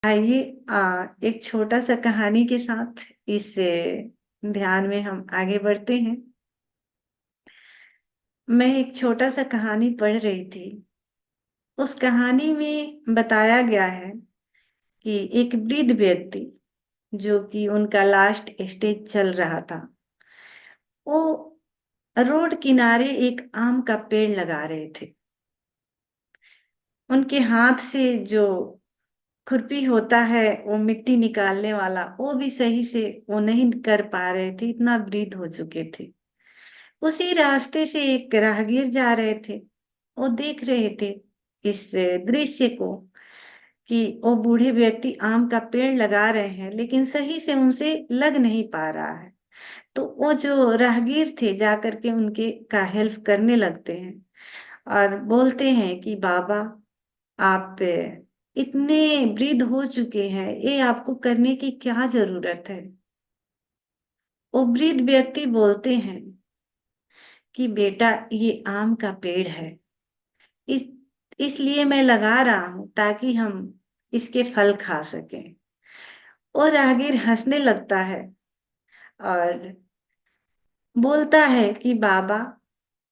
आइए एक छोटा सा कहानी के साथ इस ध्यान में हम आगे बढ़ते हैं। मैं एक छोटा सा कहानी पढ़ रही थी। उस कहानी में बताया गया है कि एक वृद्ध व्यक्ति जो कि उनका लास्ट स्टेज चल रहा था, वो रोड किनारे एक आम का पेड़ लगा रहे थे। उनके हाथ से जो खुरपी होता है, वो मिट्टी निकालने वाला, वो भी सही से वो नहीं कर पा रहे थे, इतना वृद्ध हो चुके थे। उसी रास्ते से एक राहगीर जा रहे थे। वो देख रहे थे इस दृश्य को कि वो बूढ़े व्यक्ति आम का पेड़ लगा रहे हैं, लेकिन सही से उनसे लग नहीं पा रहा है। तो वो जो राहगीर थे जा करके उनके का हेल्प करने लगते हैं और बोलते हैं कि बाबा, आप इतने वृद्ध हो चुके हैं, ये आपको करने की क्या जरूरत है। वो वृद्ध व्यक्ति बोलते हैं कि बेटा, ये आम का पेड़ है, इस इसलिए मैं लगा रहा हूं ताकि हम इसके फल खा सकें। और राहगीर हंसने लगता है और बोलता है कि बाबा,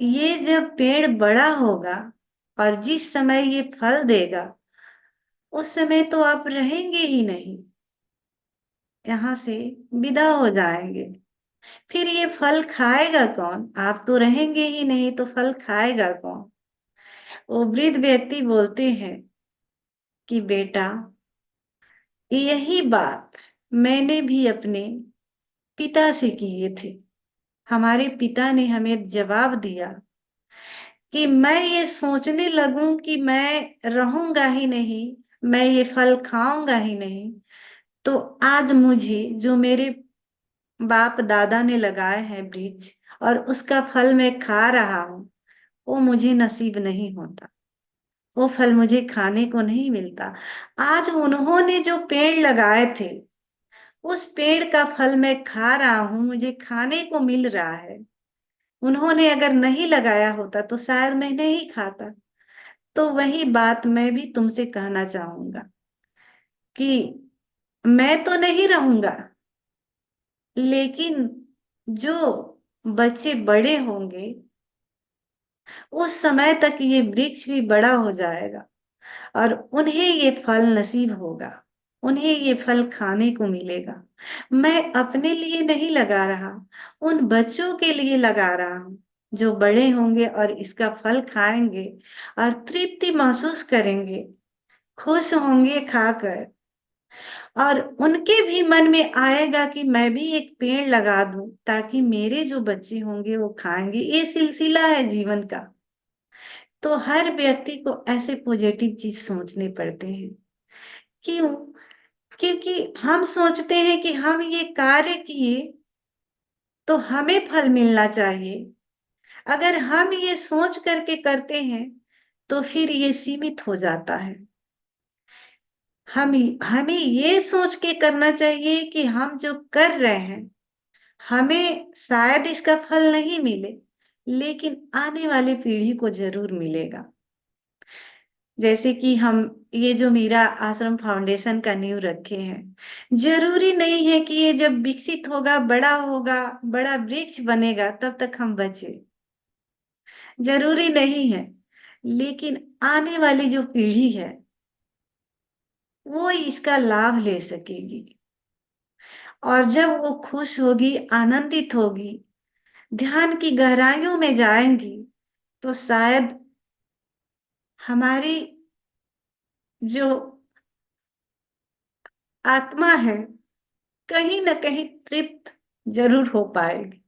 ये जब पेड़ बड़ा होगा और जिस समय ये फल देगा, उस समय तो आप रहेंगे ही नहीं, यहाँ से विदा हो जाएंगे। फिर ये फल खाएगा कौन? आप तो रहेंगे ही नहीं, तो फल खाएगा कौन? वो वृद्ध व्यक्ति बोलते हैं कि बेटा, यही बात मैंने भी अपने पिता से किए थे। हमारे पिता ने हमें जवाब दिया कि मैं ये सोचने लगूं कि मैं रहूंगा ही नहीं, मैं ये फल खाऊंगा ही नहीं, तो आज मुझे जो मेरे बाप दादा ने लगाए हैं वृक्ष, और उसका फल मैं खा रहा हूं, वो मुझे नसीब नहीं होता, वो फल मुझे खाने को नहीं मिलता। आज उन्होंने जो पेड़ लगाए थे, उस पेड़ का फल मैं खा रहा हूं, मुझे खाने को मिल रहा है। उन्होंने अगर नहीं लगाया होता तो शायद मैं नहीं खाता। तो वही बात मैं भी तुमसे कहना चाहूंगा कि मैं तो नहीं रहूंगा, लेकिन जो बच्चे बड़े होंगे, उस समय तक ये वृक्ष भी बड़ा हो जाएगा और उन्हें ये फल नसीब होगा, उन्हें ये फल खाने को मिलेगा। मैं अपने लिए नहीं लगा रहा, उन बच्चों के लिए लगा रहा हूं जो बड़े होंगे और इसका फल खाएंगे और तृप्ति महसूस करेंगे, खुश होंगे खाकर। और उनके भी मन में आएगा कि मैं भी एक पेड़ लगा दूं ताकि मेरे जो बच्चे होंगे वो खाएंगे। ये सिलसिला है जीवन का। तो हर व्यक्ति को ऐसे पॉजिटिव चीज सोचने पड़ते हैं। क्यों? क्योंकि हम सोचते हैं कि हम ये कार्य किए तो हमें फल मिलना चाहिए। अगर हम ये सोच करके करते हैं तो फिर ये सीमित हो जाता है। हम हमें ये सोच के करना चाहिए कि हम जो कर रहे हैं, हमें शायद इसका फल नहीं मिले, लेकिन आने वाली पीढ़ी को जरूर मिलेगा। जैसे कि हम ये जो मीरा आश्रम फाउंडेशन का नींव रखे हैं, जरूरी नहीं है कि ये जब विकसित होगा, बड़ा वृक्ष बनेगा, तब तक हम बचे। जरूरी नहीं है, लेकिन आने वाली जो पीढ़ी है, वो इसका लाभ ले सकेगी। और जब वो खुश होगी, आनंदित होगी, ध्यान की गहराइयों में जाएंगी, तो शायद हमारी जो आत्मा है, कहीं ना कहीं तृप्त जरूर हो पाएगी।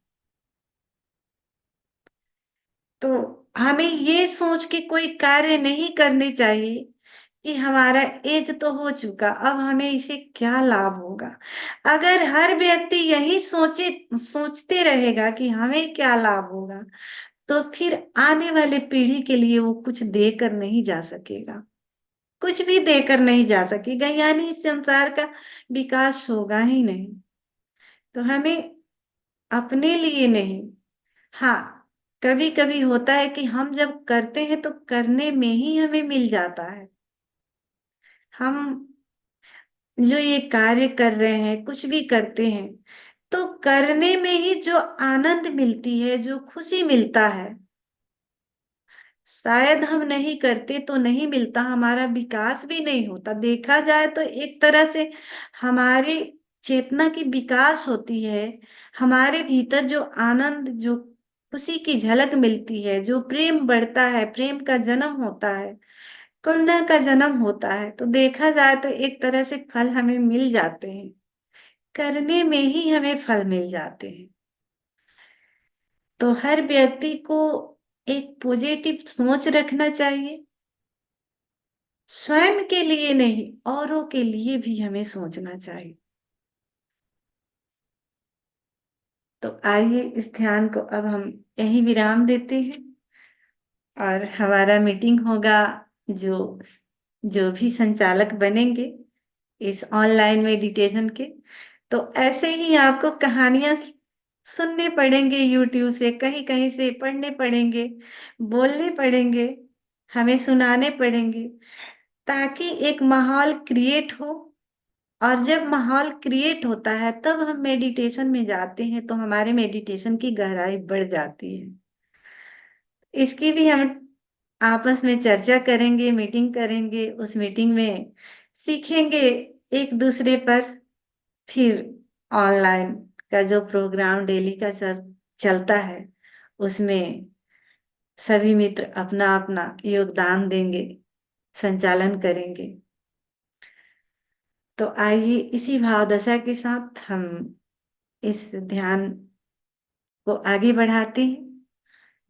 तो हमें ये सोच के कोई कार्य नहीं करने चाहिए कि हमारा एज तो हो चुका, अब हमें इसे क्या लाभ होगा। अगर हर व्यक्ति यही सोचते रहेगा कि हमें क्या लाभ होगा, तो फिर आने वाले पीढ़ी के लिए वो कुछ देकर नहीं जा सकेगा, कुछ भी देकर नहीं जा सकेगा, यानी इस संसार का विकास होगा ही नहीं। तो हमें अपने लिए नहीं, हाँ, कभी कभी होता है कि हम जब करते हैं तो करने में ही हमें मिल जाता है। हम जो ये कार्य कर रहे हैं, कुछ भी करते हैं, तो करने में ही जो आनंद मिलती है, जो खुशी मिलता है, शायद हम नहीं करते तो नहीं मिलता, हमारा विकास भी नहीं होता। देखा जाए तो एक तरह से हमारी चेतना की विकास होती है, हमारे भीतर जो आनंद, जो खुशी की झलक मिलती है, जो प्रेम बढ़ता है, प्रेम का जन्म होता है, करुणा का जन्म होता है, तो देखा जाए तो एक तरह से फल हमें मिल जाते हैं, करने में ही हमें फल मिल जाते हैं। तो हर व्यक्ति को एक पॉजिटिव सोच रखना चाहिए, स्वयं के लिए नहीं, औरों के लिए भी हमें सोचना चाहिए। तो आइए इस ध्यान को अब हम यही विराम देते हैं, और हमारा मीटिंग होगा, जो जो भी संचालक बनेंगे इस ऑनलाइन मेडिटेशन के, तो ऐसे ही आपको कहानियां सुनने पड़ेंगे, यूट्यूब से कहीं कहीं से पढ़ने पड़ेंगे, बोलने पड़ेंगे, हमें सुनाने पड़ेंगे, ताकि एक माहौल क्रिएट हो। और जब माहौल क्रिएट होता है तब हम मेडिटेशन में जाते हैं, तो हमारे मेडिटेशन की गहराई बढ़ जाती है। इसकी भी हम आपस में चर्चा करेंगे, मीटिंग करेंगे, उस मीटिंग में सीखेंगे एक दूसरे पर। फिर ऑनलाइन का जो प्रोग्राम डेली का चलता है, उसमें सभी मित्र अपना अपना योगदान देंगे, संचालन करेंगे। तो आइए इसी भाव दशा के साथ हम इस ध्यान को आगे बढ़ाते हैं।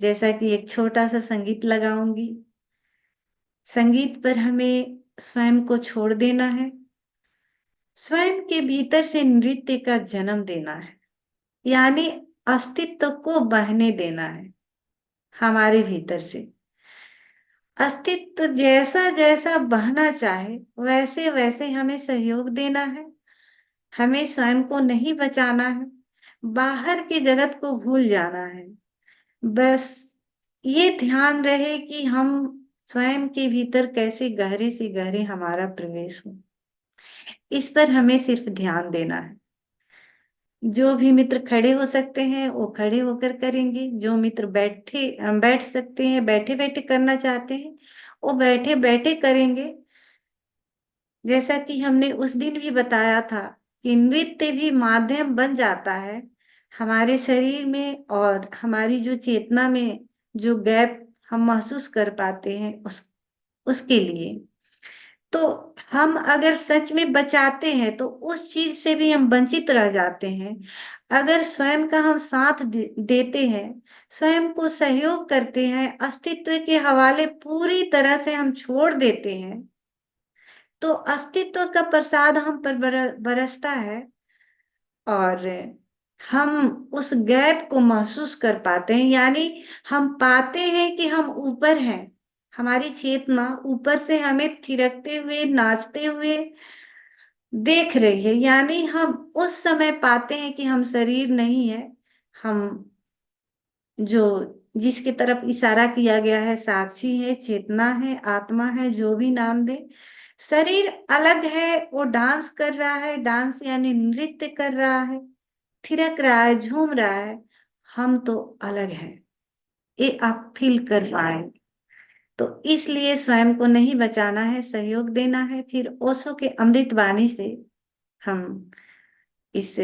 जैसा कि एक छोटा सा संगीत लगाऊंगी, संगीत पर हमें स्वयं को छोड़ देना है, स्वयं के भीतर से नृत्य का जन्म देना है, यानी अस्तित्व को बहने देना है। हमारे भीतर से अस्तित्व जैसा जैसा बहना चाहे, वैसे वैसे हमें सहयोग देना है। हमें स्वयं को नहीं बचाना है, बाहर के जगत को भूल जाना है। बस ये ध्यान रहे कि हम स्वयं के भीतर कैसे गहरे से गहरे हमारा प्रवेश हो, इस पर हमें सिर्फ ध्यान देना है। जो भी मित्र खड़े हो सकते हैं वो खड़े होकर करेंगे, जो मित्र बैठ सकते हैं, बैठे बैठे करना चाहते हैं, वो बैठे बैठे करेंगे। जैसा कि हमने उस दिन भी बताया था कि नृत्य भी माध्यम बन जाता है हमारे शरीर में, और हमारी जो चेतना में जो गैप हम महसूस कर पाते हैं उसके लिए। तो हम अगर सच में बचाते हैं तो उस चीज से भी हम वंचित रह जाते हैं। अगर स्वयं का हम साथ देते हैं, स्वयं को सहयोग करते हैं, अस्तित्व के हवाले पूरी तरह से हम छोड़ देते हैं, तो अस्तित्व का प्रसाद हम पर बरसता है, और हम उस गैप को महसूस कर पाते हैं। यानी हम पाते हैं कि हम ऊपर हैं, हमारी चेतना ऊपर से हमें थिरकते हुए, नाचते हुए देख रही है। यानी हम उस समय पाते हैं कि हम शरीर नहीं है, हम जो जिसकी तरफ इशारा किया गया है, साक्षी है, चेतना है, आत्मा है, जो भी नाम दे। शरीर अलग है, वो डांस कर रहा है, डांस यानी नृत्य कर रहा है, थिरक रहा है, झूम रहा है। हम तो अलग हैं, ये आप फील कर पाए। तो इसलिए स्वयं को नहीं बचाना है, सहयोग देना है। फिर ओशो के अमृत वाणी से हम इस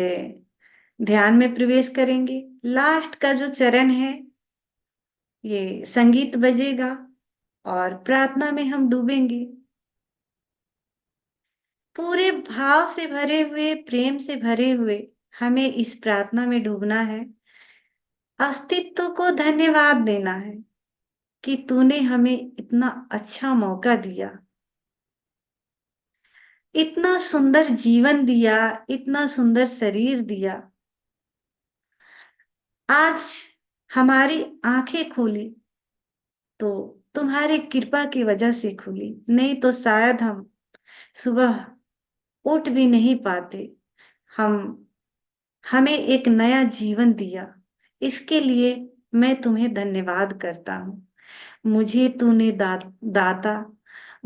ध्यान में प्रवेश करेंगे। लास्ट का जो चरण है, ये संगीत बजेगा और प्रार्थना में हम डूबेंगे। पूरे भाव से भरे हुए, प्रेम से भरे हुए हमें इस प्रार्थना में डूबना है। अस्तित्व को धन्यवाद देना है कि तूने हमें इतना अच्छा मौका दिया, इतना सुंदर जीवन दिया, इतना सुंदर शरीर दिया। आज हमारी आंखें खुली तो तुम्हारी कृपा की वजह से खुली, नहीं तो शायद हम सुबह उठ भी नहीं पाते। हम हमें एक नया जीवन दिया, इसके लिए मैं तुम्हें धन्यवाद करता हूँ। मुझे तूने दाता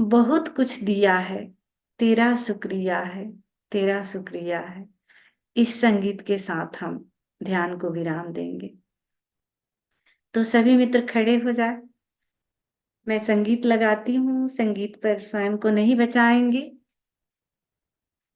बहुत कुछ दिया है, तेरा शुक्रिया है। तेरा शुक्रिया है। इस संगीत के साथ हम ध्यान को विराम देंगे। तो सभी मित्र खड़े हो जाए। मैं संगीत लगाती हूँ, संगीत पर स्वयं को नहीं बचाएंगे।